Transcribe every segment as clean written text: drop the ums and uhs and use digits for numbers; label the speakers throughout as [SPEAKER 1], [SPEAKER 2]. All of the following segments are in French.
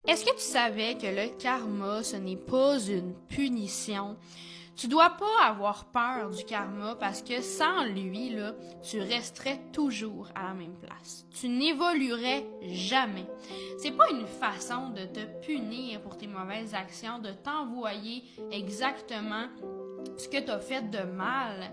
[SPEAKER 1] Est-ce que tu savais que le karma, ce n'est pas une punition? Tu dois pas avoir peur du karma parce que sans lui, là, tu resterais toujours à la même place. Tu n'évoluerais jamais. C'est pas une façon de te punir pour tes mauvaises actions, de t'envoyer exactement ce que tu as fait de mal.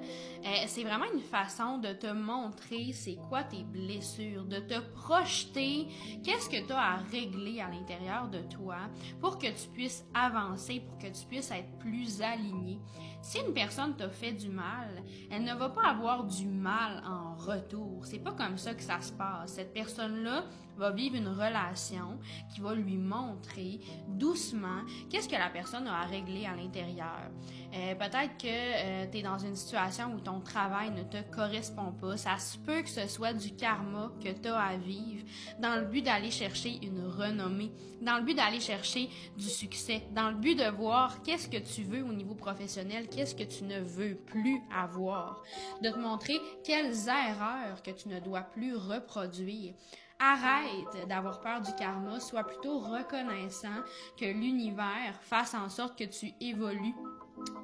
[SPEAKER 1] C'est vraiment une façon de te montrer c'est quoi tes blessures, de te projeter qu'est-ce que tu as à régler à l'intérieur de toi pour que tu puisses avancer, pour que tu puisses être plus aligné. Si une personne t'a fait du mal, elle ne va pas avoir du mal en retour. C'est pas comme ça que ça se passe. Cette personne-là va vivre une relation qui va lui montrer doucement qu'est-ce que la personne a à régler à l'intérieur. Peut-être que tu es dans une situation où ton travail ne te correspond pas. Ça se peut que ce soit du karma que tu as à vivre dans le but d'aller chercher une renommée, dans le but d'aller chercher du succès, dans le but de voir qu'est-ce que tu veux au niveau professionnel, qu'est-ce que tu ne veux plus avoir, de te montrer quelles erreurs que tu ne dois plus reproduire. Arrête d'avoir peur du karma, sois plutôt reconnaissant que l'univers fasse en sorte que tu évolues,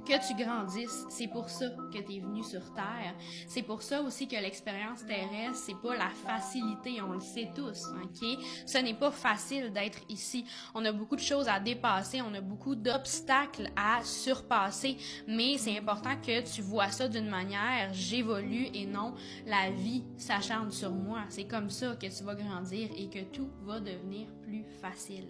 [SPEAKER 1] que tu grandisses. C'est pour ça que tu es venu sur Terre. C'est pour ça aussi que l'expérience terrestre, c'est pas la facilité, on le sait tous, ok? Ce n'est pas facile d'être ici. On a beaucoup de choses à dépasser, on a beaucoup d'obstacles à surpasser, mais c'est important que tu vois ça d'une manière j'évolue et non la vie s'acharne sur moi. C'est comme ça que tu vas grandir et que tout va devenir plus facile.